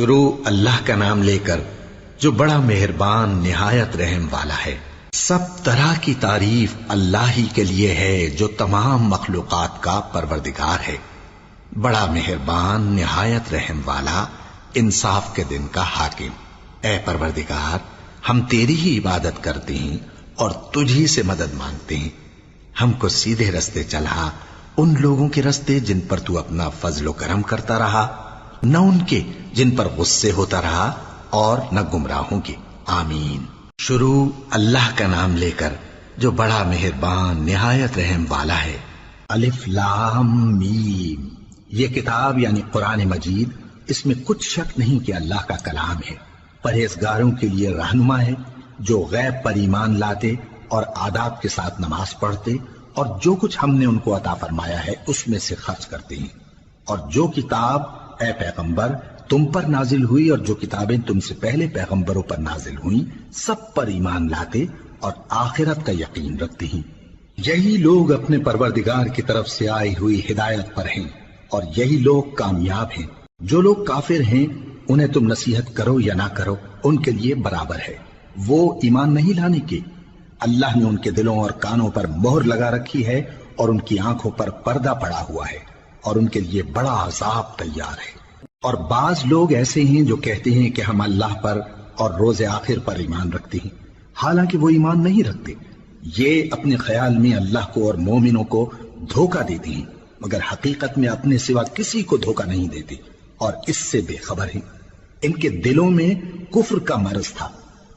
شروع اللہ کا نام لے کر جو بڑا مہربان نہایت رحم والا ہے۔ سب طرح کی تعریف اللہ ہی کے لیے ہے جو تمام مخلوقات کا پروردگار ہے، بڑا مہربان نہایت رحم والا، انصاف کے دن کا حاکم۔ اے پروردگار، ہم تیری ہی عبادت کرتے ہیں اور تجھی سے مدد مانگتے ہیں۔ ہم کو سیدھے رستے چلا، ان لوگوں کے رستے جن پر تو اپنا فضل و کرم کرتا رہا، نہ ان کے جن پر غصے ہوتا رہا، اور نہ گمراہوں کے۔ آمین۔ شروع اللہ کا نام لے کر جو بڑا مہربان نہایت رحم والا ہے۔ الف لام میم۔ یہ کتاب یعنی قرآن مجید، اس میں کچھ شک نہیں کہ اللہ کا کلام ہے، پرہیزگاروں کے لیے رہنما ہے، جو غیب پر ایمان لاتے اور آداب کے ساتھ نماز پڑھتے اور جو کچھ ہم نے ان کو عطا فرمایا ہے اس میں سے خرچ کرتے ہیں، اور جو کتاب اے پیغمبر تم پر نازل ہوئی اور جو کتابیں تم سے پہلے پیغمبروں پر نازل ہوئیں سب پر ایمان لاتے اور آخرت کا یقین رکھتے ہیں۔ یہی لوگ اپنے پروردگار کی طرف سے آئی ہوئی ہدایت پر ہیں اور یہی لوگ کامیاب ہیں۔ جو لوگ کافر ہیں انہیں تم نصیحت کرو یا نہ کرو ان کے لیے برابر ہے، وہ ایمان نہیں لانے کے۔ اللہ نے ان کے دلوں اور کانوں پر مہر لگا رکھی ہے اور ان کی آنکھوں پر پردہ پڑا ہوا ہے اور ان کے لیے بڑا عذاب تیار ہے۔ اور بعض لوگ ایسے ہیں جو کہتے ہیں کہ ہم اللہ پر اور روز آخر پر ایمان رکھتے ہیں، حالانکہ وہ ایمان نہیں رکھتے۔ یہ اپنے خیال میں اللہ کو اور مومنوں کو دھوکہ دیتے ہیں، مگر حقیقت میں اپنے سوا کسی کو دھوکہ نہیں دیتے اور اس سے بے خبر ہیں۔ ان کے دلوں میں کفر کا مرض تھا،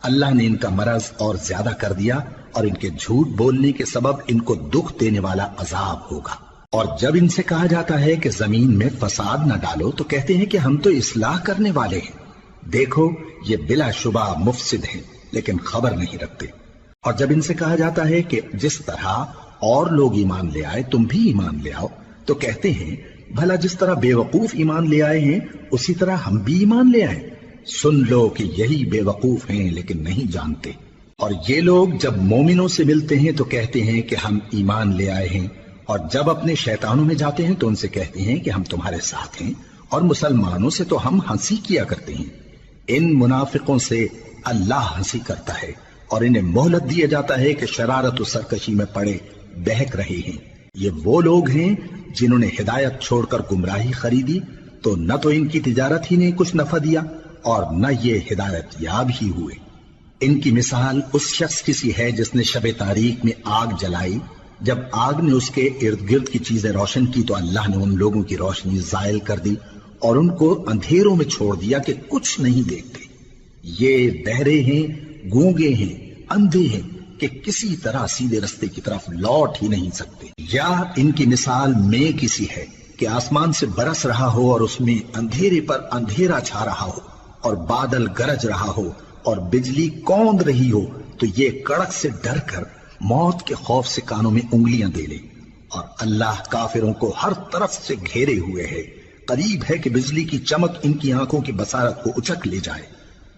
اللہ نے ان کا مرض اور زیادہ کر دیا اور ان کے جھوٹ بولنے کے سبب ان کو دکھ دینے والا عذاب ہوگا۔ اور جب ان سے کہا جاتا ہے کہ زمین میں فساد نہ ڈالو تو کہتے ہیں کہ ہم تو اصلاح کرنے والے ہیں۔ دیکھو یہ بلا شبہ مفسد ہیں لیکن خبر نہیں رکھتے۔ اور جب ان سے کہا جاتا ہے کہ جس طرح اور لوگ ایمان لے آئے تم بھی ایمان لے آؤ تو کہتے ہیں بھلا جس طرح بے وقوف ایمان لے آئے ہیں اسی طرح ہم بھی ایمان لے آئیں۔ سن لو کہ یہی بے وقوف ہیں لیکن نہیں جانتے۔ اور یہ لوگ جب مومنوں سے ملتے ہیں تو کہتے ہیں کہ ہم ایمان لے آئے ہیں، اور جب اپنے شیطانوں میں جاتے ہیں تو ان سے کہتے ہیں کہ ہم تمہارے ساتھ ہیں، اور مسلمانوں سے تو ہم ہنسی کیا کرتے ہیں۔ ان منافقوں سے اللہ ہنسی کرتا ہے اور انہیں مہلت دیا جاتا ہے کہ شرارت و سرکشی میں پڑے بہک رہے ہیں۔ یہ وہ لوگ ہیں جنہوں نے ہدایت چھوڑ کر گمراہی خریدی، تو نہ تو ان کی تجارت ہی نے کچھ نفع دیا اور نہ یہ ہدایت یاب ہی ہوئے۔ ان کی مثال اس شخص کی سی ہے جس نے شب تاریک میں آگ جلائی، جب آگ نے اس کے ارد گرد کی چیزیں روشن کی تو اللہ نے ان لوگوں کی روشنی زائل کر دی اور ان کو اندھیروں میں چھوڑ دیا کہ کچھ نہیں دیکھتے۔ یہ بہرے ہیں، گونگے ہیں، اندھے ہیں کہ کسی طرح سیدھے رستے کی طرف لوٹ ہی نہیں سکتے۔ یا ان کی مثال میں کسی ہے کہ آسمان سے برس رہا ہو اور اس میں اندھیرے پر اندھیرا چھا رہا ہو اور بادل گرج رہا ہو اور بجلی کوند رہی ہو، تو یہ کڑک سے ڈر کر موت کے خوف سے کانوں میں انگلیاں دے لے۔ اور اللہ کافروں کو ہر طرف سے گھیرے ہوئے ہے، قریب ہے کہ بجلی کی چمک ان کی آنکھوں کی بصارت کو اچک لے جائے۔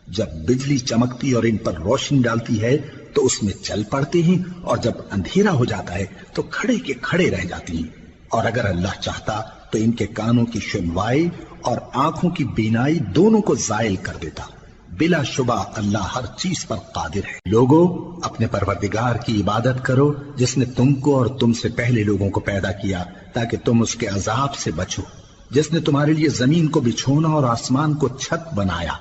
جب بجلی چمکتی اور ان پر روشنی ڈالتی ہے تو اس میں چل پڑتے ہیں، اور جب اندھیرا ہو جاتا ہے تو کھڑے کے کھڑے رہ جاتی ہیں۔ اور اگر اللہ چاہتا تو ان کے کانوں کی سنوائی اور آنکھوں کی بینائی دونوں کو زائل کر دیتا۔ بلا شبہ اللہ ہر چیز پر قادر ہے۔ لوگو اپنے پروردگار کی عبادت کرو جس نے تم کو اور تم سے پہلے لوگوں کو پیدا کیا تاکہ تم اس کے عذاب سے بچو، جس نے تمہارے لیے زمین کو بچھونا اور آسمان کو چھت بنایا،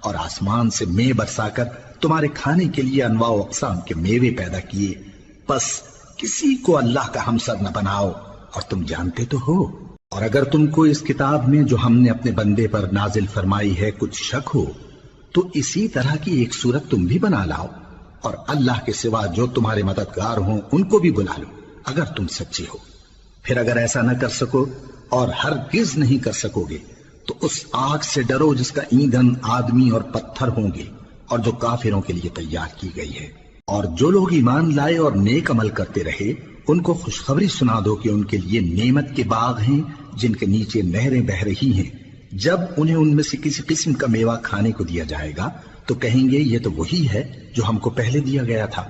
اور آسمان سے مے برسا کر تمہارے کھانے کے لیے انواع و اقسام کے میوے پیدا کیے۔ پس کسی کو اللہ کا ہمسر نہ بناؤ، اور تم جانتے تو ہو۔ اور اگر تم کو اس کتاب میں جو ہم نے اپنے بندے پر نازل فرمائی ہے کچھ شک ہو تو اسی طرح کی ایک صورت تم بھی بنا لاؤ، اور اللہ کے سوا جو تمہارے مددگار ہوں ان کو بھی بلا لو اگر تم سچے ہو۔ پھر اگر ایسا نہ کر سکو اور ہرگز نہیں کر سکو گے تو اس آگ سے ڈرو جس کا ایندھن آدمی اور پتھر ہوں گے اور جو کافروں کے لیے تیار کی گئی ہے۔ اور جو لوگ ایمان لائے اور نیک عمل کرتے رہے ان کو خوشخبری سنا دو کہ ان کے لیے نعمت کے باغ ہیں جن کے نیچے نہریں بہہ رہی ہیں۔ جب انہیں ان میں سے کسی قسم کا میوہ کھانے کو دیا جائے گا تو کہیں گے یہ تو وہی ہے جو ہم کو پہلے دیا گیا تھا،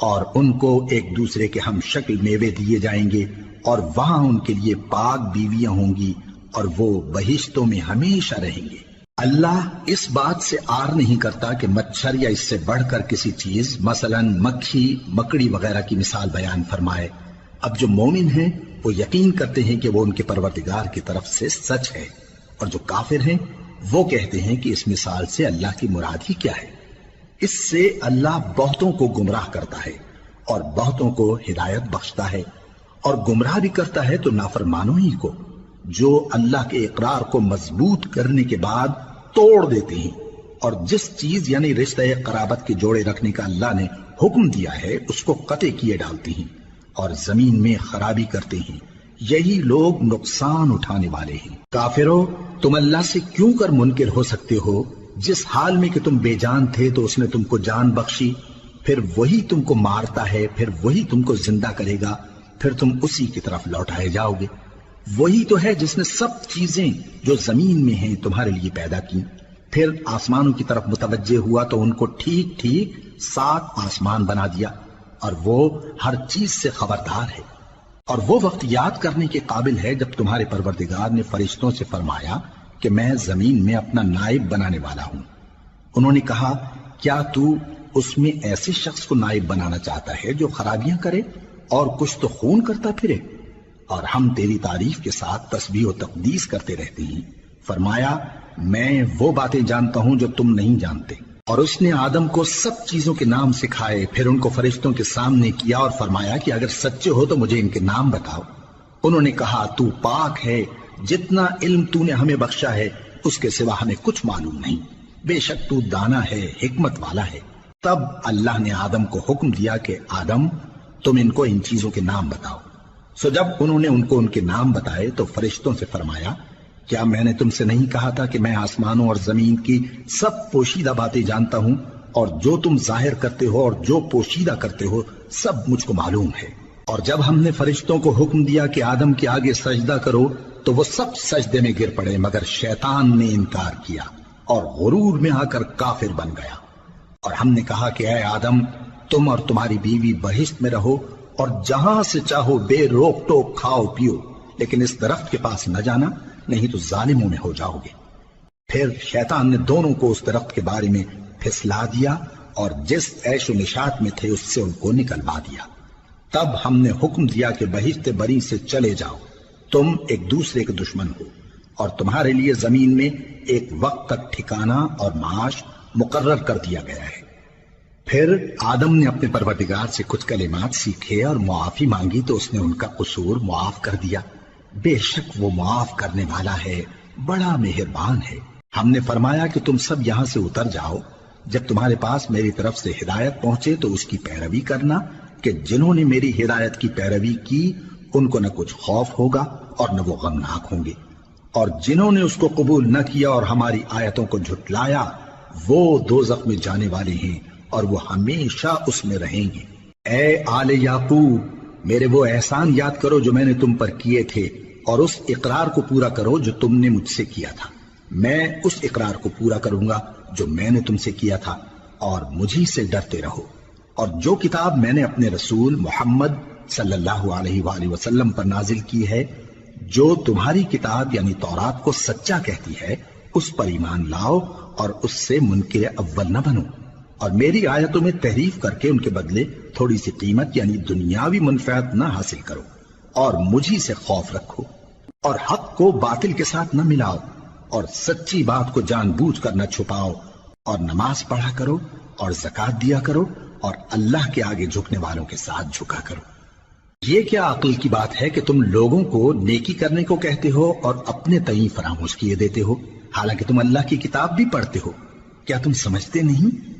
اور ان کو ایک دوسرے کے ہم شکل میوے دیے جائیں گے، اور وہاں ان کے لیے پاک بیویاں ہوں گی اور وہ بہشتوں میں ہمیشہ رہیں گے۔ اللہ اس بات سے آر نہیں کرتا کہ مچھر یا اس سے بڑھ کر کسی چیز مثلاً مکھی مکڑی وغیرہ کی مثال بیان فرمائے۔ اب جو مومن ہیں وہ یقین کرتے ہیں کہ وہ ان کے پروردگار کی طرف سے سچ ہے، اور جو کافر ہیں وہ کہتے ہیں کہ اس مثال سے اللہ کی مراد ہی کیا ہے۔ اس سے اللہ بہتوں کو گمراہ کرتا ہے اور بہتوں کو ہدایت بخشتا ہے، اور گمراہ بھی کرتا ہے تو نافرمانوں ہی کو، جو اللہ کے اقرار کو مضبوط کرنے کے بعد توڑ دیتے ہیں، اور جس چیز یعنی رشتہ قرابت کے جوڑے رکھنے کا اللہ نے حکم دیا ہے اس کو قطع کیے ڈالتے ہیں اور زمین میں خرابی کرتے ہیں۔ یہی لوگ نقصان اٹھانے والے ہیں۔ کافرو، تم اللہ سے کیوں کر منکر ہو سکتے ہو؟ جس حال میں کہ تم بے جان تھے تو اس نے تم کو جان بخشی، پھر وہی تم کو مارتا ہے، پھر وہی تم کو زندہ کرے گا، پھر تم اسی کی طرف لوٹائے جاؤ گے۔ وہی تو ہے جس نے سب چیزیں جو زمین میں ہیں تمہارے لیے پیدا کی، پھر آسمانوں کی طرف متوجہ ہوا تو ان کو ٹھیک ٹھیک 7 آسمان بنا دیا، اور وہ ہر چیز سے خبردار ہے۔ اور وہ وقت یاد کرنے کے قابل ہے جب تمہارے پروردگار نے فرشتوں سے فرمایا کہ میں زمین میں اپنا نائب بنانے والا ہوں۔ انہوں نے کہا، کیا تو اس میں ایسے شخص کو نائب بنانا چاہتا ہے جو خرابیاں کرے اور کچھ تو خون کرتا پھرے؟ اور ہم تیری تعریف کے ساتھ تسبیح و تقدیس کرتے رہتے ہیں۔ فرمایا، میں وہ باتیں جانتا ہوں جو تم نہیں جانتے۔ اور اس نے آدم کو سب چیزوں کے نام سکھائے، پھر ان کو فرشتوں کے سامنے کیا اور فرمایا کہ اگر سچے ہو تو مجھے ان کے نام بتاؤ۔ انہوں نے کہا، تو پاک ہے، جتنا علم تو نے ہمیں بخشا ہے اس کے سوا ہمیں کچھ معلوم نہیں، بے شک تو دانا ہے، حکمت والا ہے۔ تب اللہ نے آدم کو حکم دیا کہ آدم، تم ان کو ان چیزوں کے نام بتاؤ۔ سو جب انہوں نے ان کو ان کے نام بتائے تو فرشتوں سے فرمایا، کیا میں نے تم سے نہیں کہا تھا کہ میں آسمانوں اور زمین کی سب پوشیدہ باتیں جانتا ہوں، اور جو تم ظاہر کرتے ہو اور جو پوشیدہ کرتے ہو سب مجھ کو معلوم ہے۔ اور جب ہم نے فرشتوں کو حکم دیا کہ آدم کے آگے سجدہ کرو تو وہ سب سجدے میں گر پڑے مگر شیطان نے انکار کیا اور غرور میں آ کر کافر بن گیا۔ اور ہم نے کہا کہ اے آدم، تم اور تمہاری بیوی بہشت میں رہو اور جہاں سے چاہو بے روک ٹوک کھاؤ پیو، لیکن اس درخت کے پاس نہ جانا، نہیں تو ظالموں میں ہو جاؤ گے۔ پھر شیطان نے دونوں کو اس درخت کے بارے میں پھسلا دیا اور جس عیش و نشاط میں تھے اس سے ان کو نکلوا دیا۔ تب ہم نے حکم دیا کہ بہشت بری سے چلے جاؤ، تم ایک دوسرے کے دشمن ہو، اور تمہارے لیے زمین میں ایک وقت تک ٹھکانہ اور معاش مقرر کر دیا گیا ہے۔ پھر آدم نے اپنے پروردگار سے کچھ کلمات سیکھے اور معافی مانگی تو اس نے ان کا قصور معاف کر دیا۔ بے شک وہ معاف کرنے والا ہے، بڑا مہربان ہے۔ ہم نے فرمایا کہ تم سب یہاں سے اتر جاؤ، جب تمہارے پاس میری طرف سے ہدایت پہنچے تو اس کی پیروی کرنا، کہ جنہوں نے میری ہدایت کی پیروی کی ان کو نہ کچھ خوف ہوگا اور نہ وہ غمناک ہوں گے، اور جنہوں نے اس کو قبول نہ کیا اور ہماری آیتوں کو جھٹلایا وہ دوزخ میں جانے والے ہیں اور وہ ہمیشہ اس میں رہیں گے۔ اے آل یعقوب، میرے وہ احسان یاد کرو جو میں نے تم پر کیے تھے، اور اس اقرار کو پورا کرو جو تم نے مجھ سے کیا تھا۔ میں اس اقرار کو پورا کروں گا جو میں نے تم سے کیا تھا، اور مجھی سے ڈرتے رہو۔ اور جو کتاب میں نے اپنے رسول محمد صلی اللہ علیہ وآلہ وسلم پر نازل کی ہے، جو تمہاری کتاب یعنی تورات کو سچا کہتی ہے، اس پر ایمان لاؤ اور اس سے منکر اول نہ بنو، اور میری آیتوں میں تحریف کر کے ان کے بدلے تھوڑی سی قیمت یعنی دنیاوی منفعت نہ حاصل کرو، اور مجھی سے خوف رکھو، اور حق کو باطل کے ساتھ نہ ملاؤ، اور سچی بات کو جان بوجھ کر نہ چھپاؤ، اور نماز پڑھا کرو اور زکوٰۃ دیا کرو، اور اللہ کے آگے جھکنے والوں کے ساتھ جھکا کرو۔ یہ کیا عقل کی بات ہے کہ تم لوگوں کو نیکی کرنے کو کہتے ہو اور اپنے تئیں فراموش کیے دیتے ہو، حالانکہ تم اللہ کی کتاب بھی پڑھتے ہو؟ کیا تم سمجھتے نہیں؟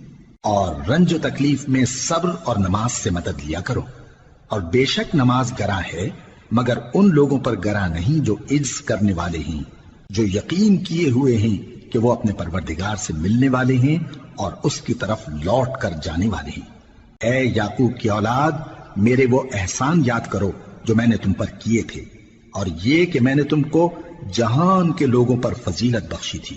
اور رنج و تکلیف میں صبر اور نماز سے مدد لیا کرو، اور بے شک نماز گراں ہے مگر ان لوگوں پر گراں نہیں جو عجز کرنے والے ہیں، جو یقین کیے ہوئے ہیں کہ وہ اپنے پروردگار سے ملنے والے ہیں اور اس کی طرف لوٹ کر جانے والے ہیں۔ اے یعقوب کی اولاد، میرے وہ احسان یاد کرو جو میں نے تم پر کیے تھے، اور یہ کہ میں نے تم کو جہان کے لوگوں پر فضیلت بخشی تھی۔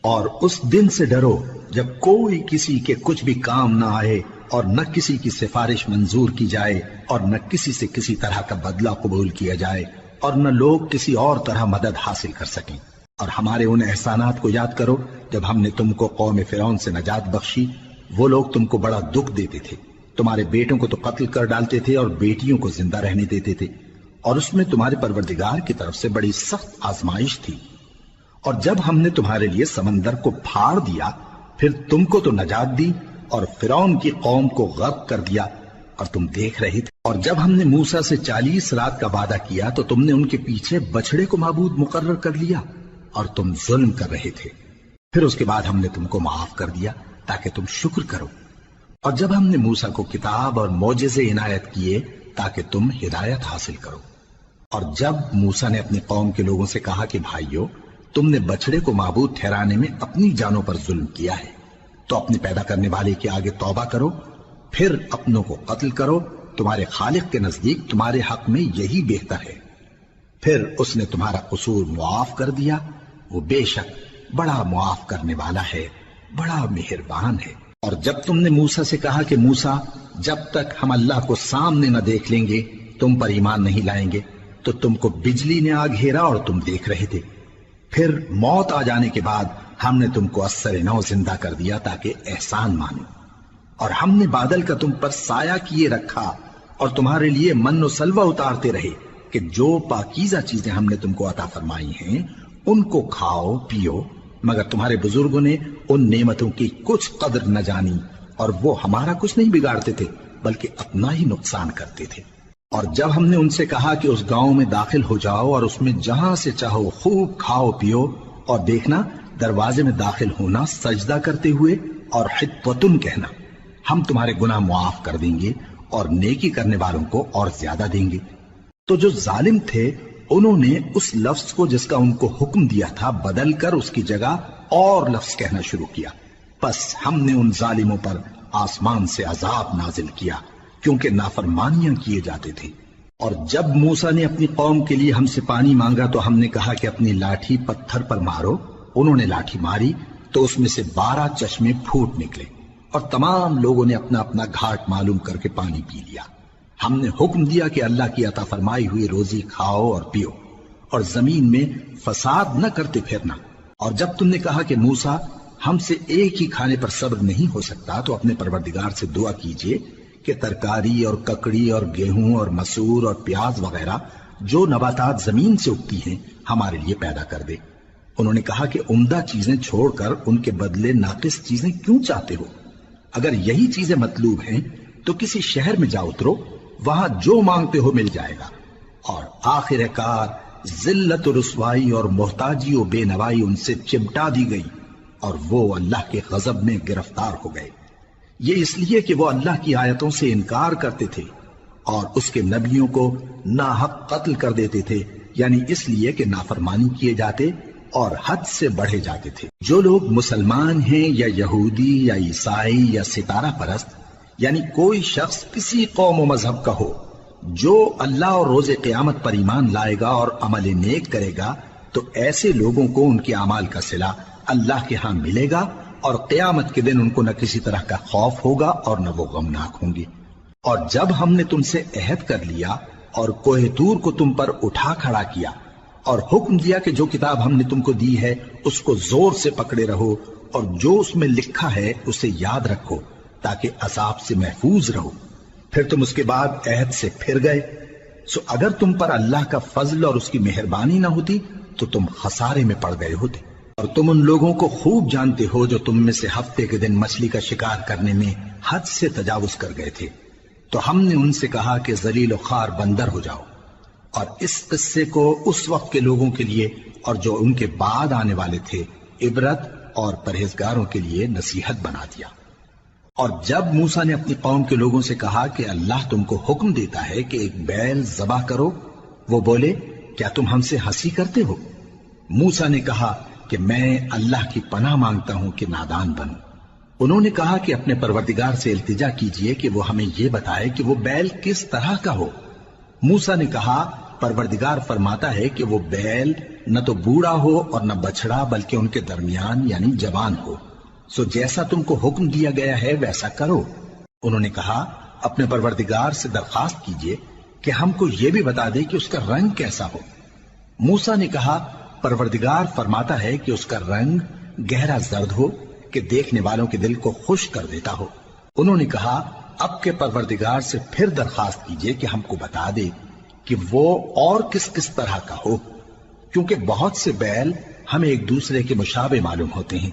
اور اس دن سے ڈرو جب کوئی کسی کے کچھ بھی کام نہ آئے، اور نہ کسی کی سفارش منظور کی جائے، اور نہ کسی سے کسی طرح کا بدلہ قبول کیا جائے، اور نہ لوگ کسی اور طرح مدد حاصل کر سکیں۔ اور ہمارے ان احسانات کو یاد کرو جب ہم نے تم کو قوم فرعون سے نجات بخشی، وہ لوگ تم کو بڑا دکھ دیتے تھے، تمہارے بیٹوں کو تو قتل کر ڈالتے تھے اور بیٹیوں کو زندہ رہنے دیتے تھے، اور اس میں تمہارے پروردگار کی طرف سے بڑی سخت آزمائش تھی۔ اور جب ہم نے تمہارے لیے سمندر کو پھاڑ دیا، پھر تم کو تو نجات دی اور فرعون کی قوم کو غرق کر دیا، اور تم دیکھ رہے تھے۔ اور جب ہم نے موسیٰ سے 40 رات کا وعدہ کیا تو تم نے ان کے پیچھے بچڑے کو معبود مقرر کر لیا اور تم ظلم کر رہے تھے۔ پھر اس کے بعد ہم نے تم کو معاف کر دیا تاکہ تم شکر کرو۔ اور جب ہم نے موسیٰ کو کتاب اور معجزے عنایت کیے تاکہ تم ہدایت حاصل کرو۔ اور جب موسیٰ نے اپنی قوم کے لوگوں سے کہا کہ بھائیو، تم نے بچڑے کو معبود ٹھہرانے میں اپنی جانوں پر ظلم کیا ہے، تو اپنے پیدا کرنے والے کے آگے توبہ کرو، پھر اپنوں کو قتل کرو، تمہارے خالق کے نزدیک تمہارے حق میں یہی بہتر ہے۔ پھر اس نے تمہارا قصور معاف کر دیا، وہ بے شک بڑا معاف کرنے والا ہے، بڑا مہربان ہے۔ اور جب تم نے موسیٰ سے کہا کہ موسیٰ، جب تک ہم اللہ کو سامنے نہ دیکھ لیں گے تم پر ایمان نہیں لائیں گے، تو تم کو بجلی نے آ گھیرا اور تم دیکھ رہے تھے۔ پھر موت آ جانے کے بعد ہم نے تم کو اثر نو زندہ کر دیا تاکہ احسان مانو۔ اور ہم نے بادل کا تم پر سایہ کیے رکھا اور تمہارے لیے من و سلوہ اتارتے رہے کہ جو پاکیزہ چیزیں ہم نے تم کو عطا فرمائی ہیں ان کو کھاؤ پیو، مگر تمہارے بزرگوں نے ان نعمتوں کی کچھ قدر نہ جانی، اور وہ ہمارا کچھ نہیں بگاڑتے تھے بلکہ اپنا ہی نقصان کرتے تھے۔ اور جب ہم نے ان سے کہا کہ اس گاؤں میں داخل ہو جاؤ اور اس میں جہاں سے چاہو خوب کھاؤ پیو، اور دیکھنا دروازے میں داخل ہونا سجدہ کرتے ہوئے اور حطوتن کہنا، ہم تمہارے گناہ معاف کر دیں گے اور نیکی کرنے والوں کو اور زیادہ دیں گے۔ تو جو ظالم تھے انہوں نے اس لفظ کو جس کا ان کو حکم دیا تھا بدل کر اس کی جگہ اور لفظ کہنا شروع کیا، پس ہم نے ان ظالموں پر آسمان سے عذاب نازل کیا کیونکہ نافرمانیاں کیے جاتے تھے۔ اور جب موسیٰ نے اپنی قوم کے لیے ہم سے پانی مانگا تو ہم نے کہا کہ اپنی لاٹھی پتھر پر مارو۔ انہوں نے لاٹھی ماری تو اس میں سے 12 چشمے پھوٹ نکلے اور تمام لوگوں نے اپنا اپنا گھاٹ معلوم کر کے پانی پی لیا۔ ہم نے حکم دیا کہ اللہ کی عطا فرمائی ہوئی روزی کھاؤ اور پیو اور زمین میں فساد نہ کرتے پھرنا۔ اور جب تم نے کہا کہ موسیٰ ہم سے ایک ہی کھانے پر صبر نہیں ہو سکتا تو اپنے پروردگار سے دعا کیجئے کہ ترکاری اور ککڑی اور گیہوں اور مسور اور پیاز وغیرہ جو نباتات زمین سے اگتی ہیں ہمارے لیے پیدا کر دے۔ انہوں نے کہا کہ عمدہ چیزیں چھوڑ کر ان کے بدلے ناقص چیزیں کیوں چاہتے ہو؟ اگر یہی چیزیں مطلوب ہیں تو کسی شہر میں جا اترو، وہاں جو مانگتے ہو مل جائے گا۔ اور آخر کار ذلت و رسوائی اور محتاجی و بے نوائی ان سے چمٹا دی گئی اور وہ اللہ کے غضب میں گرفتار ہو گئے، یہ اس لیے کہ وہ اللہ کی آیتوں سے انکار کرتے تھے اور اس کے نبیوں کو ناحق قتل کر دیتے تھے، یعنی اس لیے کہ نافرمانی کیے جاتے اور حد سے بڑھے جاتے تھے۔ جو لوگ مسلمان ہیں یا یہودی یا عیسائی یا ستارہ پرست، یعنی کوئی شخص کسی قوم و مذہب کا ہو، جو اللہ اور روز قیامت پر ایمان لائے گا اور عمل نیک کرے گا تو ایسے لوگوں کو ان کے اعمال کا صلہ اللہ کے ہاں ملے گا، اور قیامت کے دن ان کو نہ کسی طرح کا خوف ہوگا اور نہ وہ غمناک ہوں گے۔ اور جب ہم نے تم سے عہد کر لیا اور کوہ طور کو تم پر اٹھا کھڑا کیا اور حکم دیا کہ جو کتاب ہم نے تم کو دی ہے اس کو زور سے پکڑے رہو اور جو اس میں لکھا ہے اسے یاد رکھو تاکہ عذاب سے محفوظ رہو، پھر تم اس کے بعد عہد سے پھر گئے، سو اگر تم پر اللہ کا فضل اور اس کی مہربانی نہ ہوتی تو تم خسارے میں پڑ گئے ہوتے۔ اور تم ان لوگوں کو خوب جانتے ہو جو تم میں سے ہفتے کے دن مچھلی کا شکار کرنے میں حد سے تجاوز کر گئے تھے، تو ہم نے ان سے کہا کہ ذلیل و خوار بندر ہو جاؤ، اور اس قصے کو اس وقت کے لوگوں کے لیے اور جو ان کے بعد آنے والے تھے عبرت اور پرہیزگاروں کے لیے نصیحت بنا دیا۔ اور جب موسیٰ نے اپنی قوم کے لوگوں سے کہا کہ اللہ تم کو حکم دیتا ہے کہ ایک بیل ذبح کرو، وہ بولے کیا تم ہم سے ہنسی کرتے ہو؟ موسیٰ نے کہا کہ میں اللہ کی پناہ مانگتا ہوں کہ نادان بنوں۔ انہوں نے کہا کہ اپنے پروردگار سے التجا کیجئے کہ وہ ہمیں یہ بتائے کہ وہ بیل کس طرح کا ہو۔ موسیٰ نے کہا پروردگار فرماتا ہے کہ وہ بیل نہ تو بوڑھا ہو اور نہ بچڑا بلکہ ان کے درمیان یعنی جوان ہو، سو جیسا تم کو حکم دیا گیا ہے ویسا کرو۔ انہوں نے کہا اپنے پروردگار سے درخواست کیجئے کہ ہم کو یہ بھی بتا دے کہ اس کا رنگ کیسا ہو۔ موسیٰ نے کہا پروردگار فرماتا ہے کہ اس کا رنگ گہرا زرد ہو کہ دیکھنے والوں کے دل کو خوش کر دیتا ہو۔ انہوں نے کہا اب کے پروردگار سے پھر درخواست کیجئے کہ ہم کو بتا دے کہ وہ اور کس کس طرح کا ہو، کیونکہ بہت سے بیل ہمیں ایک دوسرے کے مشابہ معلوم ہوتے ہیں،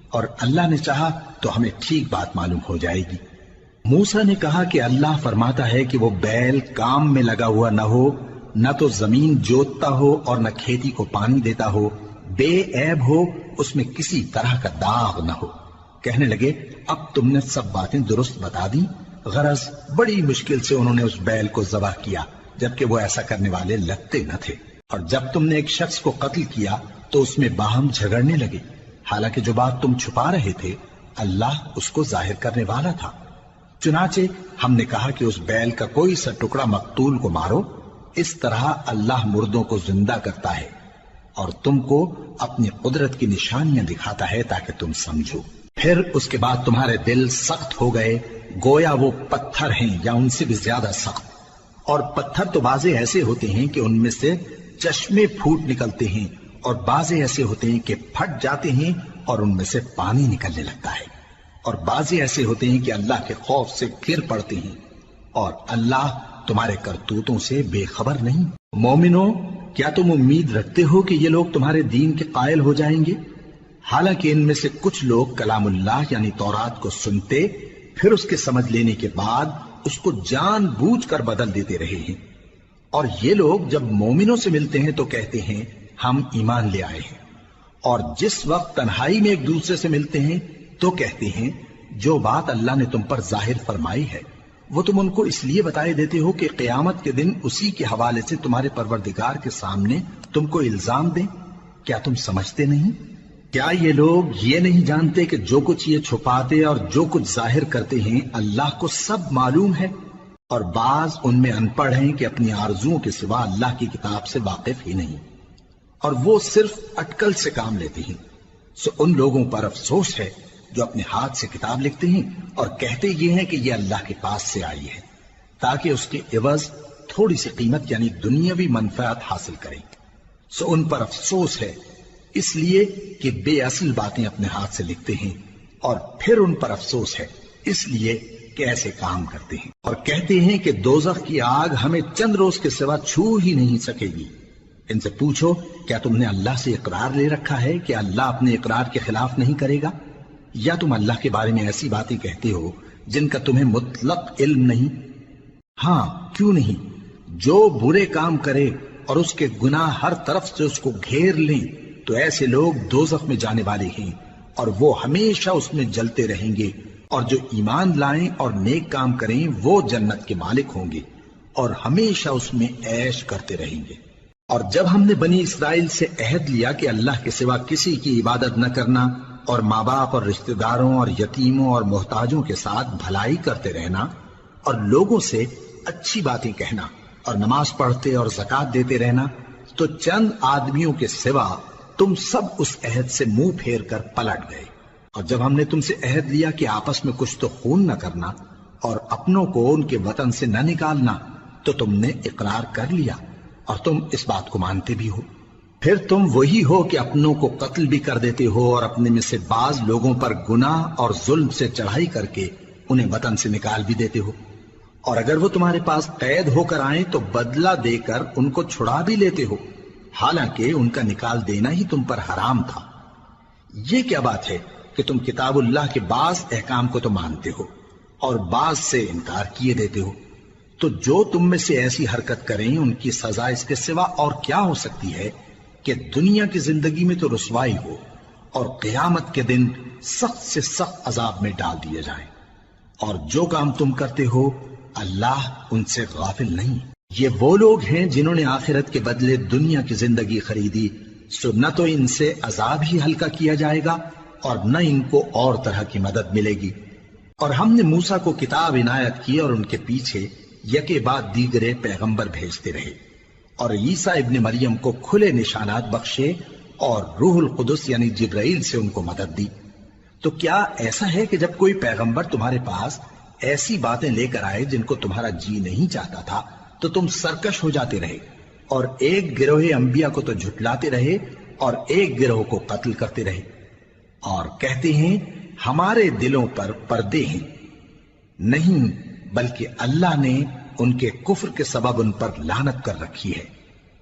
اور اللہ نے چاہا تو ہمیں ٹھیک بات معلوم ہو جائے گی۔ موسیٰ نے کہا کہ اللہ فرماتا ہے کہ وہ بیل کام میں لگا ہوا نہ ہو، نہ تو زمین جوتتا ہو اور نہ کھیتی کو پانی دیتا ہو، بے عیب ہو، اس میں کسی طرح کا داغ نہ ہو۔ کہنے لگے اب تم نے سب باتیں درست بتا دی۔ غرض بڑی مشکل سے انہوں نے اس بیل کو ذبح کیا، جبکہ وہ ایسا کرنے والے لگتے نہ تھے۔ اور جب تم نے ایک شخص کو قتل کیا تو اس میں باہم جھگڑنے لگے، حالانکہ جو بات تم چھپا رہے تھے اللہ اس کو ظاہر کرنے والا تھا۔ چنانچہ ہم نے کہا کہ اس بیل کا کوئی سا ٹکڑا مقتول کو مارو، اس طرح اللہ مردوں کو زندہ کرتا ہے اور تم کو اپنی قدرت کی نشانیاں دکھاتا ہے تاکہ تم سمجھو۔ پھر اس کے بعد تمہارے دل سخت ہو گئے، گویا وہ پتھر ہیں یا ان سے بھی زیادہ سخت۔ اور پتھر تو بعضے ایسے ہوتے ہیں کہ ان میں سے چشمے پھوٹ نکلتے ہیں، اور بعضے ایسے ہوتے ہیں کہ پھٹ جاتے ہیں اور ان میں سے پانی نکلنے لگتا ہے، اور بعضے ایسے ہوتے ہیں کہ اللہ کے خوف سے گر پڑتے ہیں، اور اللہ تمہارے کرتوتوں سے بے خبر نہیں۔ مومنو، کیا تم امید رکھتے ہو کہ یہ لوگ تمہارے دین کے قائل ہو جائیں گے؟ حالانکہ ان میں سے کچھ لوگ کلام اللہ یعنی تورات کو سنتے، پھر اس کے سمجھ لینے کے بعد اس کو جان بوجھ کر بدل دیتے رہے ہیں، اور یہ لوگ جب مومنوں سے ملتے ہیں تو کہتے ہیں ہم ایمان لے آئے ہیں، اور جس وقت تنہائی میں ایک دوسرے سے ملتے ہیں تو کہتے ہیں جو بات اللہ نے تم پر ظاہر فرمائی ہے وہ تم ان کو اس لیے بتائے دیتے ہو کہ قیامت کے دن اسی کے حوالے سے تمہارے پروردگار کے سامنے تم کو الزام دیں۔ کیا تم سمجھتے نہیں؟ کیا یہ لوگ یہ نہیں جانتے کہ جو کچھ یہ چھپاتے اور جو کچھ ظاہر کرتے ہیں اللہ کو سب معلوم ہے؟ اور بعض ان میں ان پڑھ ہیں کہ اپنی آرزوؤں کے سوا اللہ کی کتاب سے واقف ہی نہیں، اور وہ صرف اٹکل سے کام لیتے ہیں۔ سو ان لوگوں پر افسوس ہے جو اپنے ہاتھ سے کتاب لکھتے ہیں اور کہتے یہ ہیں کہ یہ اللہ کے پاس سے آئی ہے، تاکہ اس کے عوض تھوڑی سی قیمت یعنی دنیاوی منفعت حاصل کریں۔ سو ان پر افسوس ہے اس لیے کہ بے اصل باتیں اپنے ہاتھ سے لکھتے ہیں، اور پھر ان پر افسوس ہے اس لیے کہ ایسے کام کرتے ہیں، اور کہتے ہیں کہ دوزخ کی آگ ہمیں چند روز کے سوا چھو ہی نہیں سکے گی۔ ان سے پوچھو کیا تم نے اللہ سے اقرار لے رکھا ہے کہ اللہ اپنے اقرار کے خلاف نہیں کرے گا؟ یا تم اللہ کے بارے میں ایسی باتیں کہتے ہو جن کا تمہیں مطلق علم نہیں؟ ہاں کیوں نہیں، جو برے کام کرے اور اس کے گناہ ہر طرف سے اس کو گھیر لیں تو ایسے لوگ دوزخ میں جانے والے ہیں، اور وہ ہمیشہ اس میں جلتے رہیں گے، اور جو ایمان لائیں اور نیک کام کریں وہ جنت کے مالک ہوں گے اور ہمیشہ اس میں عیش کرتے رہیں گے۔ اور جب ہم نے بنی اسرائیل سے عہد لیا کہ اللہ کے سوا کسی کی عبادت نہ کرنا، اور ماں باپ اور رشتہ داروں اور یتیموں اور محتاجوں کے ساتھ بھلائی کرتے رہنا، اور لوگوں سے اچھی باتیں کہنا، اور نماز پڑھتے اور زکوٰۃ دیتے رہنا، تو چند آدمیوں کے سوا تم سب اس عہد سے منہ پھیر کر پلٹ گئے۔ اور جب ہم نے تم سے عہد لیا کہ آپس میں کچھ تو خون نہ کرنا اور اپنوں کو ان کے وطن سے نہ نکالنا، تو تم نے اقرار کر لیا اور تم اس بات کو مانتے بھی ہو۔ پھر تم وہی ہو کہ اپنوں کو قتل بھی کر دیتے ہو اور اپنے میں سے بعض لوگوں پر گناہ اور ظلم سے چڑھائی کر کے انہیں وطن سے نکال بھی دیتے ہو، اور اگر وہ تمہارے پاس قید ہو کر آئیں تو بدلہ دے کر ان کو چھڑا بھی لیتے ہو، حالانکہ ان کا نکال دینا ہی تم پر حرام تھا۔ یہ کیا بات ہے کہ تم کتاب اللہ کے بعض احکام کو تو مانتے ہو اور بعض سے انکار کیے دیتے ہو؟ تو جو تم میں سے ایسی حرکت کریں ان کی سزا اس کے سوا اور کیا ہو سکتی ہے کہ دنیا کی زندگی میں تو رسوائی ہو اور قیامت کے دن سخت سے سخت عذاب میں ڈال دیے جائیں۔ اور جو کام تم کرتے ہو اللہ ان سے غافل نہیں۔ یہ وہ لوگ ہیں جنہوں نے آخرت کے بدلے دنیا کی زندگی خریدی، سو نہ تو ان سے عذاب ہی ہلکا کیا جائے گا اور نہ ان کو اور طرح کی مدد ملے گی۔ اور ہم نے موسیٰ کو کتاب عنایت کی اور ان کے پیچھے یکے بعد دیگرے پیغمبر بھیجتے رہے، اور عیسیٰ ابن مریم کو کھلے نشانات بخشے اور روح القدس یعنی جبرائیل سے ان کو مدد دی۔ تو کیا ایسا ہے کہ جب کوئی پیغمبر تمہارے پاس ایسی باتیں لے کر آئے جن کو تمہارا جی نہیں چاہتا تھا تو تم سرکش ہو جاتے رہے، اور ایک گروہ انبیاء کو تو جھٹلاتے رہے اور ایک گروہ کو قتل کرتے رہے؟ اور کہتے ہیں ہمارے دلوں پر پردے ہیں، نہیں بلکہ اللہ نے ان کے کفر کے سبب ان پر لعنت کر رکھی ہے،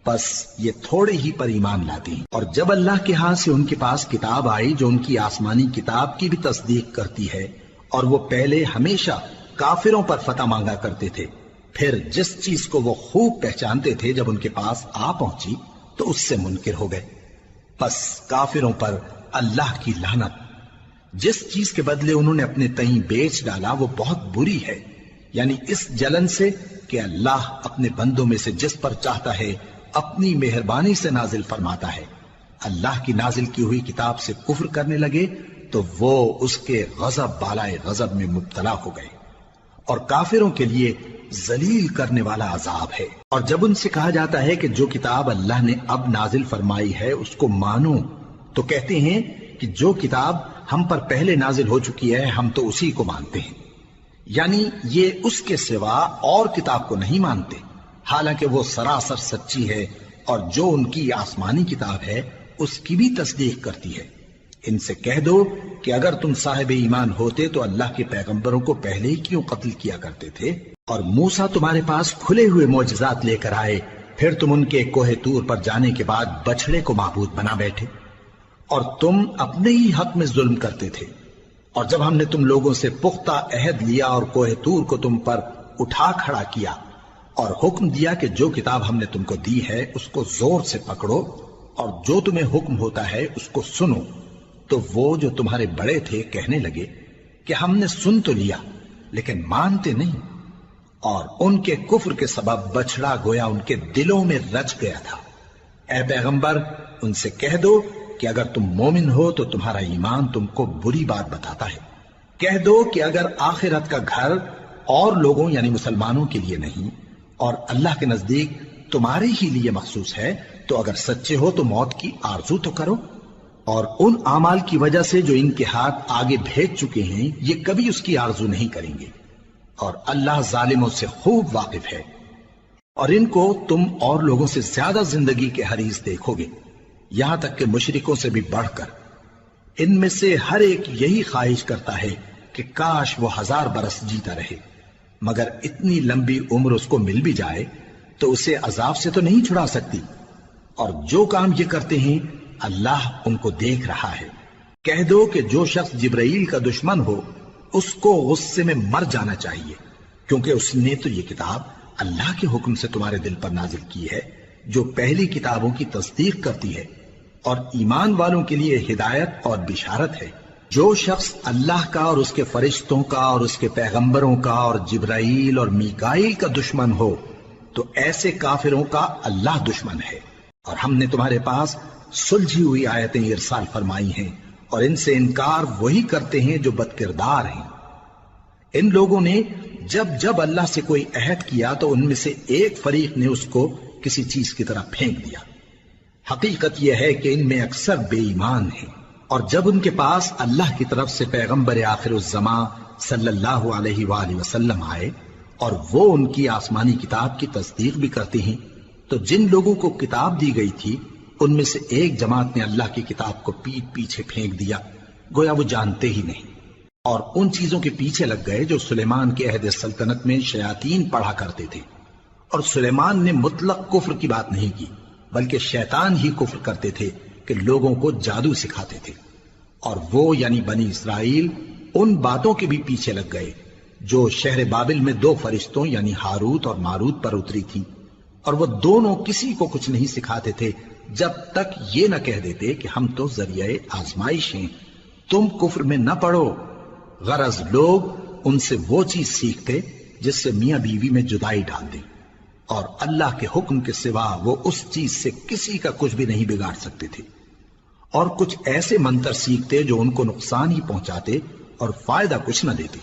بس یہ تھوڑے ہی پر ایمان لاتے ہیں۔ اور جب اللہ کے ہاں سے ان کے پاس کتاب آئی جو ان کی آسمانی کتاب کی بھی تصدیق کرتی ہے، اور وہ پہلے ہمیشہ کافروں پر فتح مانگا کرتے تھے، پھر جس چیز کو وہ خوب پہچانتے تھے جب ان کے پاس آ پہنچی تو اس سے منکر ہو گئے، بس کافروں پر اللہ کی لعنت۔ جس چیز کے بدلے انہوں نے اپنے تئیں بیچ ڈالا وہ بہت بری ہے، یعنی اس جلن سے کہ اللہ اپنے بندوں میں سے جس پر چاہتا ہے اپنی مہربانی سے نازل فرماتا ہے۔ اللہ کی نازل کی ہوئی کتاب سے کفر کرنے لگے تو وہ اس کے غضب بالائے غضب میں مبتلا ہو گئے، اور کافروں کے لیے ذلیل کرنے والا عذاب ہے۔ اور جب ان سے کہا جاتا ہے کہ جو کتاب اللہ نے اب نازل فرمائی ہے اس کو مانو، تو کہتے ہیں کہ جو کتاب ہم پر پہلے نازل ہو چکی ہے ہم تو اسی کو مانتے ہیں، یعنی یہ اس کے سوا اور کتاب کو نہیں مانتے، حالانکہ وہ سراسر سچی ہے، اور جو ان کی آسمانی کتاب ہے اس کی بھی تصدیق کرتی ہے۔ ان سے کہہ دو کہ اگر تم صاحب ایمان ہوتے تو اللہ کے پیغمبروں کو پہلے ہی کیوں قتل کیا کرتے تھے؟ اور موسیٰ تمہارے پاس کھلے ہوئے معجزات لے کر آئے، پھر تم ان کے کوہ طور پر جانے کے بعد بچڑے کو معبود بنا بیٹھے، اور تم اپنے ہی حق میں ظلم کرتے تھے۔ اور جب ہم نے تم لوگوں سے پختہ عہد لیا اور کوہ طور کو تم پر اٹھا کھڑا کیا اور حکم دیا کہ جو کتاب ہم نے تم کو دی ہے اس کو زور سے پکڑو اور جو تمہیں حکم ہوتا ہے اس کو سنو، تو وہ جو تمہارے بڑے تھے کہنے لگے کہ ہم نے سن تو لیا لیکن مانتے نہیں، اور ان کے کفر کے سبب بچڑا گویا ان کے دلوں میں رچ گیا تھا۔ اے پیغمبر ان سے کہہ دو کہ اگر تم مومن ہو تو تمہارا ایمان تم کو بری بات بتاتا ہے۔ کہہ دو کہ اگر آخرت کا گھر اور لوگوں یعنی مسلمانوں کے لیے نہیں اور اللہ کے نزدیک تمہارے ہی لیے مخصوص ہے تو اگر سچے ہو تو موت کی آرزو تو کرو، اور ان اعمال کی وجہ سے جو ان کے ہاتھ آگے بھیج چکے ہیں یہ کبھی اس کی آرزو نہیں کریں گے، اور اللہ ظالموں سے خوب واقف ہے۔ اور ان کو تم اور لوگوں سے زیادہ زندگی کے حریص دیکھو گے، یہاں تک کہ مشرکوں سے بھی بڑھ کر۔ ان میں سے ہر ایک یہی خواہش کرتا ہے کہ کاش وہ 1000 برس جیتا رہے، مگر اتنی لمبی عمر اس کو مل بھی جائے تو اسے عذاب سے تو نہیں چھڑا سکتی، اور جو کام یہ کرتے ہیں اللہ ان کو دیکھ رہا ہے۔ کہہ دو کہ جو شخص جبرائیل کا دشمن ہو اس کو غصے میں مر جانا چاہیے، کیونکہ اس نے تو یہ کتاب اللہ کے حکم سے تمہارے دل پر نازل کی ہے جو پہلی کتابوں کی تصدیق کرتی ہے، اور ایمان والوں کے لیے ہدایت اور بشارت ہے۔ جو شخص اللہ کا اور اس کے فرشتوں کا اور اس کے پیغمبروں کا اور جبرائیل اور میکائیل کا دشمن ہو تو ایسے کافروں کا اللہ دشمن ہے۔ اور ہم نے تمہارے پاس سلجھی ہوئی آیتیں ارسال فرمائی ہیں، اور ان سے انکار وہی کرتے ہیں جو بد کردار ہیں۔ ان لوگوں نے جب جب اللہ سے کوئی عہد کیا تو ان میں سے ایک فریق نے اس کو کسی چیز کی طرح پھینک دیا۔ حقیقت یہ ہے کہ ان میں اکثر بے ایمان ہیں، اور جب ان کے پاس اللہ کی طرف سے پیغمبر آخر الزماں صلی اللہ علیہ وآلہ وسلم آئے اور وہ ان کی آسمانی کتاب کی تصدیق بھی کرتے ہیں، تو جن لوگوں کو کتاب دی گئی تھی ان میں سے ایک جماعت نے اللہ کی کتاب کو پیٹ پیچھے پھینک دیا، گویا وہ جانتے ہی نہیں، اور ان چیزوں کے پیچھے لگ گئے جو سلیمان کے عہد سلطنت میں شیاطین پڑھا کرتے تھے۔ اور سلیمان نے مطلق کفر کی بات نہیں کی، بلکہ شیطان ہی کفر کرتے تھے کہ لوگوں کو جادو سکھاتے تھے، اور وہ یعنی بنی اسرائیل ان باتوں کے بھی پیچھے لگ گئے جو شہر بابل میں 2 فرشتوں یعنی ہاروت اور ماروت پر اتری تھی، اور وہ دونوں کسی کو کچھ نہیں سکھاتے تھے جب تک یہ نہ کہہ دیتے کہ ہم تو ذریعہ آزمائش ہیں، تم کفر میں نہ پڑو۔ غرض لوگ ان سے وہ چیز سیکھتے جس سے میاں بیوی میں جدائی ڈال دیں، اور اللہ کے حکم کے سوا وہ اس چیز سے کسی کا کچھ بھی نہیں بگاڑ سکتے تھے، اور کچھ ایسے منتر سیکھتے جو ان کو نقصان ہی پہنچاتے اور فائدہ کچھ نہ دیتے،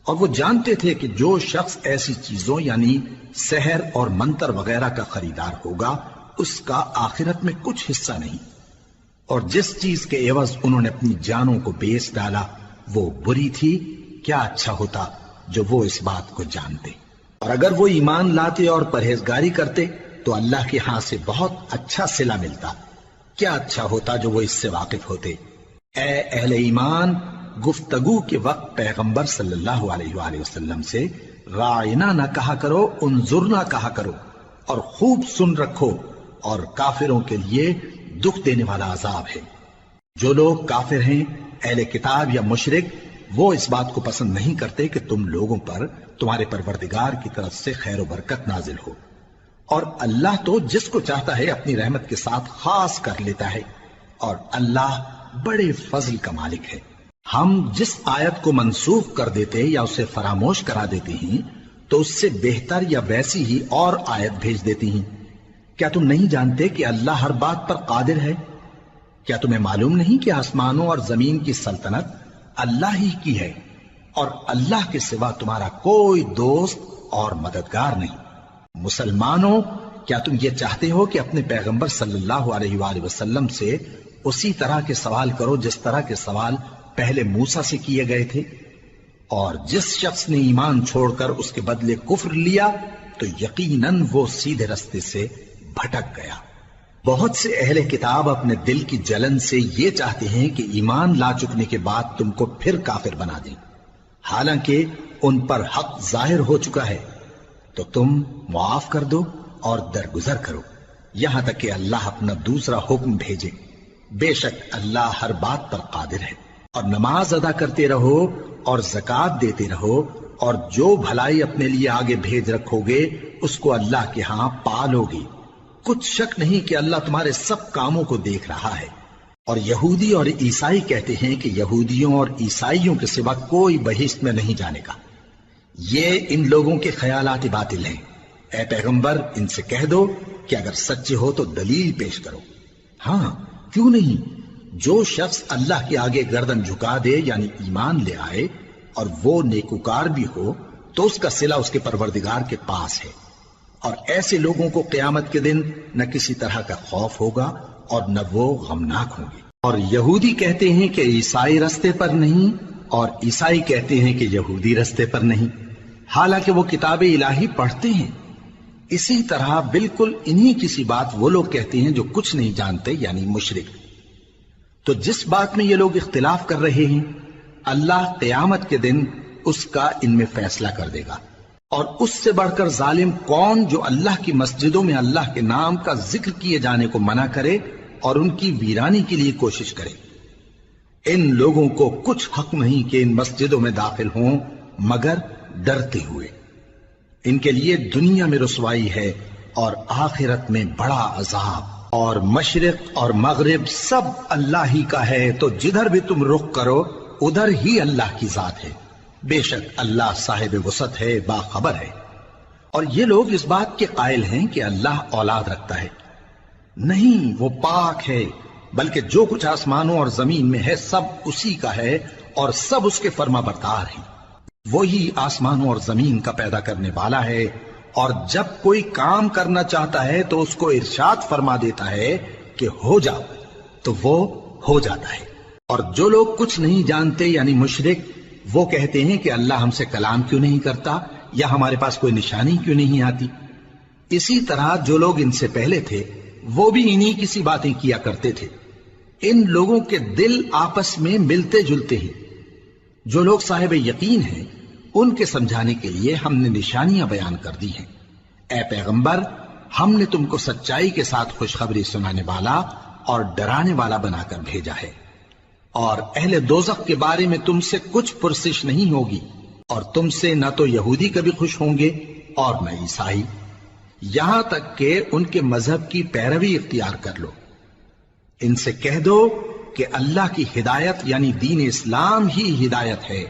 اور وہ جانتے تھے کہ جو شخص ایسی چیزوں یعنی سحر اور منتر وغیرہ کا خریدار ہوگا اس کا آخرت میں کچھ حصہ نہیں، اور جس چیز کے عوض انہوں نے اپنی جانوں کو بیچ ڈالا وہ بری تھی، کیا اچھا ہوتا جو وہ اس بات کو جانتے۔ اور اگر وہ ایمان لاتے اور پرہیزگاری کرتے تو اللہ کے ہاں سے بہت اچھا صلہ ملتا، کیا اچھا ہوتا جو وہ اس سے واقف ہوتے۔ اے اہل ایمان، گفتگو کے وقت پیغمبر صلی اللہ علیہ وآلہ وسلم سے رائنا نہ کہا کرو، انظرنا کہا کرو، اور خوب سن رکھو، اور کافروں کے لیے دکھ دینے والا عذاب ہے۔ جو لوگ کافر ہیں، اہل کتاب یا مشرک، وہ اس بات کو پسند نہیں کرتے کہ تم لوگوں پر تمہارے پروردگار کی طرف سے خیر و برکت نازل ہو، اور اللہ تو جس کو چاہتا ہے اپنی رحمت کے ساتھ خاص کر لیتا ہے، اور اللہ بڑے فضل کا مالک ہے۔ ہم جس آیت کو منسوخ کر دیتے یا اسے فراموش کرا دیتے ہیں تو اس سے بہتر یا ویسی ہی اور آیت بھیج دیتی ہیں۔ کیا تم نہیں جانتے کہ اللہ ہر بات پر قادر ہے؟ کیا تمہیں معلوم نہیں کہ آسمانوں اور زمین کی سلطنت اللہ ہی کی ہے، اور اللہ کے سوا تمہارا کوئی دوست اور مددگار نہیں؟ مسلمانوں، کیا تم یہ چاہتے ہو کہ اپنے پیغمبر صلی اللہ علیہ وآلہ وسلم سے اسی طرح کے سوال کرو جس طرح کے سوال پہلے موسیٰ سے کیے گئے تھے؟ اور جس شخص نے ایمان چھوڑ کر اس کے بدلے کفر لیا تو یقیناً وہ سیدھے رستے سے بھٹک گیا۔ بہت سے اہل کتاب اپنے دل کی جلن سے یہ چاہتے ہیں کہ ایمان لا چکنے کے بعد تم کو پھر کافر بنا دیں، حالانکہ ان پر حق ظاہر ہو چکا ہے۔ تو تم معاف کر دو اور درگزر کرو یہاں تک کہ اللہ اپنا دوسرا حکم بھیجے۔ بے شک اللہ ہر بات پر قادر ہے۔ اور نماز ادا کرتے رہو اور زکوٰۃ دیتے رہو، اور جو بھلائی اپنے لیے آگے بھیج رکھو گے اس کو اللہ کے ہاں پالو گے۔ کچھ شک نہیں کہ اللہ تمہارے سب کاموں کو دیکھ رہا ہے۔ اور یہودی اور عیسائی کہتے ہیں کہ یہودیوں اور عیسائیوں کے سوا کوئی بہشت میں نہیں جانے گا۔ یہ ان لوگوں کے خیالات باطل ہیں۔ اے پیغمبر، ان سے کہہ دو کہ اگر سچے ہو تو دلیل پیش کرو۔ ہاں، کیوں نہیں؟ جو شخص اللہ کے آگے گردن جھکا دے یعنی ایمان لے آئے اور وہ نیکوکار بھی ہو تو اس کا صلہ اس کے پروردگار کے پاس ہے، اور ایسے لوگوں کو قیامت کے دن نہ کسی طرح کا خوف ہوگا اور نہ وہ غمناک ہوں گے۔ اور یہودی کہتے ہیں کہ عیسائی رستے پر نہیں، اور عیسائی کہتے ہیں کہ یہودی رستے پر نہیں، حالانکہ وہ کتاب الہی پڑھتے ہیں۔ اسی طرح بالکل انہی کسی بات وہ لوگ کہتے ہیں جو کچھ نہیں جانتے یعنی مشرک۔ تو جس بات میں یہ لوگ اختلاف کر رہے ہیں اللہ قیامت کے دن اس کا ان میں فیصلہ کر دے گا۔ اور اس سے بڑھ کر ظالم کون جو اللہ کی مسجدوں میں اللہ کے نام کا ذکر کیے جانے کو منع کرے اور ان کی ویرانی کے لیے کوشش کرے۔ ان لوگوں کو کچھ حق نہیں کہ ان مسجدوں میں داخل ہوں مگر ڈرتے ہوئے۔ ان کے لیے دنیا میں رسوائی ہے اور آخرت میں بڑا عذاب۔ اور مشرق اور مغرب سب اللہ ہی کا ہے، تو جدھر بھی تم رخ کرو ادھر ہی اللہ کی ذات ہے۔ بے شک اللہ صاحب وسعت ہے، باخبر ہے۔ اور یہ لوگ اس بات کے قائل ہیں کہ اللہ اولاد رکھتا ہے۔ نہیں، وہ پاک ہے، بلکہ جو کچھ آسمانوں اور زمین میں ہے سب اسی کا ہے، اور سب اس کے فرما بردار ہیں۔ وہی آسمانوں اور زمین کا پیدا کرنے والا ہے، اور جب کوئی کام کرنا چاہتا ہے تو اس کو ارشاد فرما دیتا ہے کہ ہو جا، تو وہ ہو جاتا ہے۔ اور جو لوگ کچھ نہیں جانتے یعنی مشرک، وہ کہتے ہیں کہ اللہ ہم سے کلام کیوں نہیں کرتا، یا ہمارے پاس کوئی نشانی کیوں نہیں آتی۔ اسی طرح جو لوگ ان سے پہلے تھے وہ بھی انہی کسی باتیں کیا کرتے تھے۔ ان لوگوں کے دل آپس میں ملتے جلتے ہیں۔ جو لوگ صاحب یقین ہیں ان کے سمجھانے کے لیے ہم نے نشانیاں بیان کر دی ہیں۔ اے پیغمبر، ہم نے تم کو سچائی کے ساتھ خوشخبری سنانے والا اور ڈرانے والا بنا کر بھیجا ہے، اور اہل دوزخ کے بارے میں تم سے کچھ پرسش نہیں ہوگی، اور تم سے نہ تو یہودی کبھی خوش ہوں گے اور نہ عیسائی، یہاں تک کہ ان کے مذہب کی پیروی اختیار کر لو۔ ان سے کہہ دو کہ اللہ کی ہدایت یعنی دین اسلام ہی ہدایت ہے،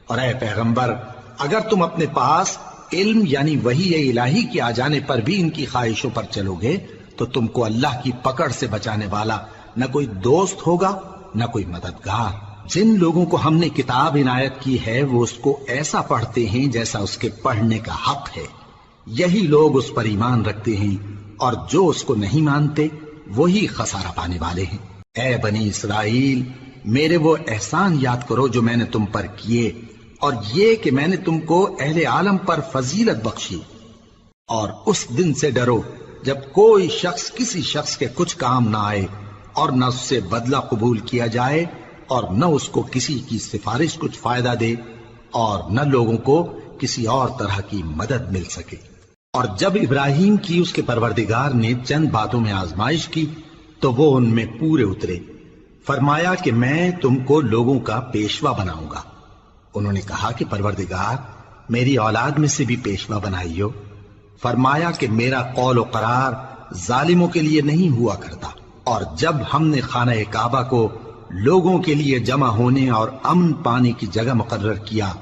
اور اے پیغمبر اگر تم اپنے پاس علم یعنی وحی الہی کے آ جانے پر بھی ان کی خواہشوں پر چلو گے تو تم کو اللہ کی پکڑ سے بچانے والا نہ کوئی دوست ہوگا نہ کوئی مددگار۔ جن لوگوں کو ہم نے کتاب عنایت کی ہے وہ اس کو ایسا پڑھتے ہیں جیسا اس کے پڑھنے کا حق ہے، یہی لوگ اس پر ایمان رکھتے ہیں، اور جو اس کو نہیں مانتے وہی خسارہ پانے والے ہیں۔ اے بنی اسرائیل، میرے وہ احسان یاد کرو جو میں نے تم پر کیے، اور یہ کہ میں نے تم کو اہل عالم پر فضیلت بخشی، اور اس دن سے ڈرو جب کوئی شخص کسی شخص کے کچھ کام نہ آئے اور نہ اس سے بدلہ قبول کیا جائے، اور نہ اس کو کسی کی سفارش کچھ فائدہ دے اور نہ لوگوں کو کسی اور طرح کی مدد مل سکے۔ اور جب ابراہیم کی اس کے پروردگار نے چند باتوں میں آزمائش کی تو وہ ان میں پورے اترے۔ فرمایا کہ میں تم کو لوگوں کا پیشوا بناؤں گا۔ انہوں نے کہا کہ پروردگار میری اولاد میں سے بھی پیشوا بنائیو۔ فرمایا کہ میرا قول و قرار ظالموں کے لیے نہیں ہوا کرتا۔ اور جب ہم نے خانہ کعبہ کو لوگوں کے لیے جمع ہونے اور امن پانے کی جگہ مقرر کیا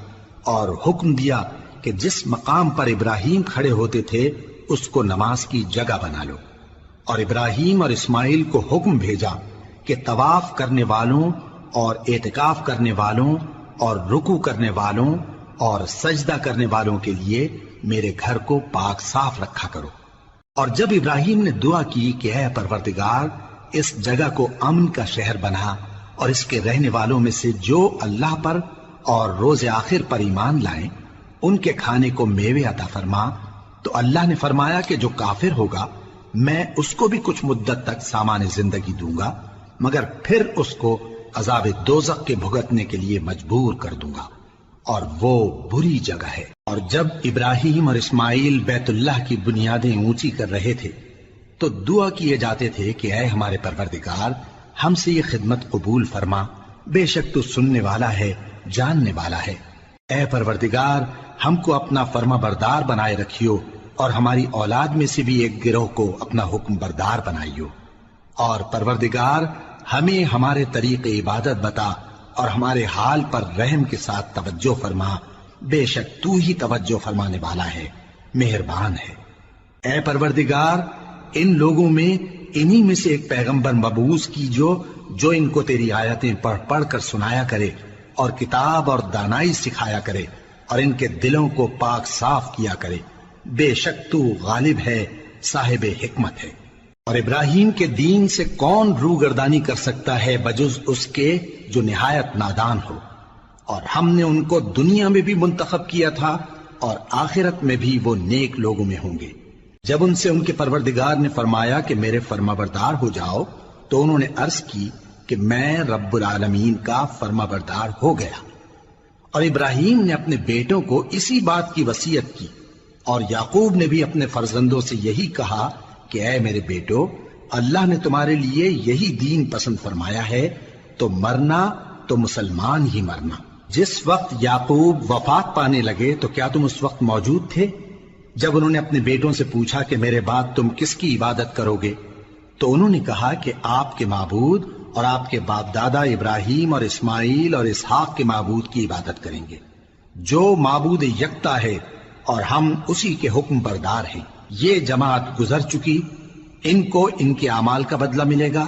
اور حکم دیا کہ جس مقام پر ابراہیم کھڑے ہوتے تھے اس کو نماز کی جگہ بنا لو، اور ابراہیم اور اسماعیل کو حکم بھیجا کہ طواف کرنے والوں اور اعتکاف کرنے والوں اور رکوع کرنے والوں اور سجدہ کرنے والوں کے لیے میرے گھر کو پاک صاف رکھا کرو۔ اور جب ابراہیم نے دعا کی کہ اے پروردگار اس جگہ کو امن کا شہر بنا اور اس کے رہنے والوں میں سے جو اللہ پر اور روز آخر پر ایمان لائیں ان کے کھانے کو میوے عطا فرما، تو اللہ نے فرمایا کہ جو کافر ہوگا میں اس کو بھی کچھ مدت تک سامان زندگی دوں گا، مگر پھر اس کو عذاب دوزخ کے بھگتنے کے لیے مجبور کر دوں گا، اور وہ بری جگہ ہے۔ اور جب ابراہیم اور اسماعیل بیت اللہ کی بنیادیں اونچی کر رہے تھے تو دعا کیے جاتے تھے کہ اے ہمارے پروردگار ہم سے یہ خدمت قبول فرما، بے شک تو سننے والا ہے، جاننے والا ہے۔ اے پروردگار ہم کو اپنا فرما بردار بنائے رکھیو، اور ہماری اولاد میں سے بھی ایک گروہ کو اپنا حکم بردار بنائیو، اور پروردگار ہمیں ہمارے طریق عبادت بتا اور ہمارے حال پر رحم کے ساتھ توجہ فرما، بے شک تو ہی توجہ فرمانے والا ہے، مہربان ہے۔ اے پروردگار ان لوگوں میں انہی میں سے ایک پیغمبر مبعوث کیجو جو ان کو تیری آیتیں پڑھ پڑھ کر سنایا کرے اور کتاب اور دانائی سکھایا کرے اور ان کے دلوں کو پاک صاف کیا کرے، بے شک تو غالب ہے، صاحب حکمت ہے۔ اور ابراہیم کے دین سے کون روگردانی کر سکتا ہے بجز اس کے جو نہایت نادان ہو، اور ہم نے ان کو دنیا میں بھی منتخب کیا تھا اور آخرت میں بھی وہ نیک لوگوں میں ہوں گے۔ جب ان سے ان کے پروردگار نے فرمایا کہ میرے فرما بردار ہو جاؤ تو انہوں نے عرض کی کہ میں رب العالمین کا فرما بردار ہو گیا۔ اور ابراہیم نے اپنے بیٹوں کو اسی بات کی وصیت کی، اور یعقوب نے بھی اپنے فرزندوں سے یہی کہا کہ اے میرے بیٹو اللہ نے تمہارے لیے یہی دین پسند فرمایا ہے، تو مرنا تو مسلمان ہی مرنا۔ جس وقت یعقوب وفات پانے لگے تو کیا تم اس وقت موجود تھے جب انہوں نے اپنے بیٹوں سے پوچھا کہ میرے بعد تم کس کی عبادت کرو گے؟ تو انہوں نے کہا کہ آپ کے معبود اور آپ کے باپ دادا ابراہیم اور اسماعیل اور اسحاق کے معبود کی عبادت کریں گے، جو معبود یکتا ہے اور ہم اسی کے حکم بردار ہیں۔ یہ جماعت گزر چکی، ان کو ان کے اعمال کا بدلہ ملے گا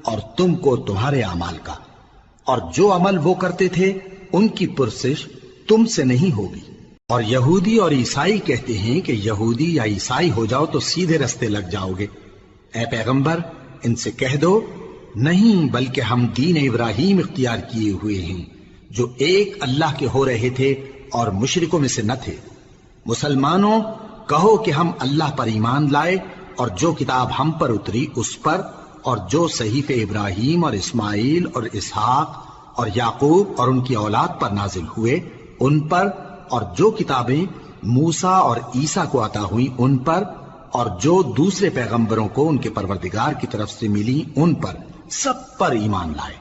اور تم کو تمہارے اعمال کا، اور جو عمل وہ کرتے تھے ان کی پرسش تم سے نہیں ہوگی۔ اور یہودی اور عیسائی کہتے ہیں کہ یہودی یا عیسائی ہو جاؤ تو سیدھے رستے لگ جاؤ گے۔ اے پیغمبر ان سے کہہ دو نہیں، بلکہ ہم دین ابراہیم اختیار کیے ہوئے ہیں جو ایک اللہ کے ہو رہے تھے اور مشرکوں میں سے نہ تھے۔ مسلمانوں کہو کہ ہم اللہ پر ایمان لائے اور جو کتاب ہم پر اتری اس پر، اور جو صحیفے ابراہیم اور اسماعیل اور اسحاق اور یعقوب اور ان کی اولاد پر نازل ہوئے ان پر، اور جو کتابیں موسیٰ اور عیسیٰ کو عطا ہوئیں ان پر، اور جو دوسرے پیغمبروں کو ان کے پروردگار کی طرف سے ملی ان پر، سب پر ایمان لائے۔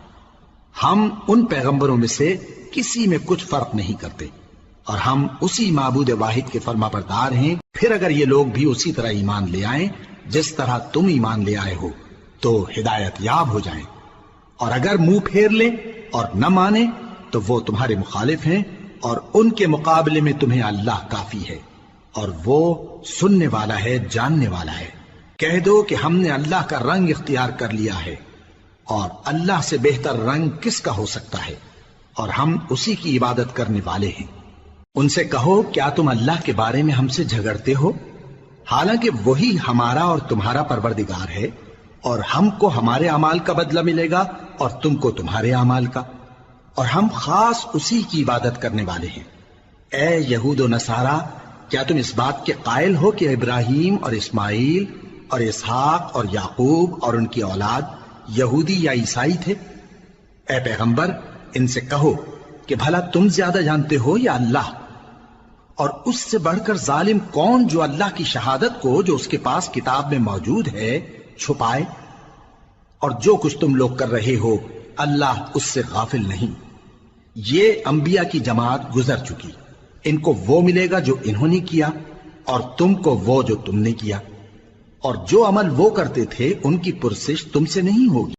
ہم ان پیغمبروں میں سے کسی میں کچھ فرق نہیں کرتے، اور ہم اسی معبود واحد کے فرما بردار ہیں۔ پھر اگر یہ لوگ بھی اسی طرح ایمان لے آئیں جس طرح تم ایمان لے آئے ہو تو ہدایت یاب ہو جائیں، اور اگر منہ پھیر لیں اور نہ مانیں تو وہ تمہارے مخالف ہیں، اور ان کے مقابلے میں تمہیں اللہ کافی ہے، اور وہ سننے والا ہے، جاننے والا ہے۔ کہہ دو کہ ہم نے اللہ کا رنگ اختیار کر لیا ہے، اور اللہ سے بہتر رنگ کس کا ہو سکتا ہے، اور ہم اسی کی عبادت کرنے والے ہیں۔ ان سے کہو کیا تم اللہ کے بارے میں ہم سے جھگڑتے ہو، حالانکہ وہی ہمارا اور تمہارا پروردگار ہے، اور ہم کو ہمارے اعمال کا بدلہ ملے گا اور تم کو تمہارے اعمال کا، اور ہم خاص اسی کی عبادت کرنے والے ہیں۔ اے یہود و نصارا کیا تم اس بات کے قائل ہو کہ ابراہیم اور اسماعیل اور اسحاق اور یعقوب اور ان کی اولاد یہودی یا عیسائی تھے؟ اے پیغمبر ان سے کہو کہ بھلا تم زیادہ جانتے ہو یا اللہ؟ اور اس سے بڑھ کر ظالم کون جو اللہ کی شہادت کو جو اس کے پاس کتاب میں موجود ہے چھپائے؟ اور جو کچھ تم لوگ کر رہے ہو اللہ اس سے غافل نہیں۔ یہ انبیاء کی جماعت گزر چکی، ان کو وہ ملے گا جو انہوں نے کیا اور تم کو وہ جو تم نے کیا، اور جو عمل وہ کرتے تھے ان کی پرسش تم سے نہیں ہوگی۔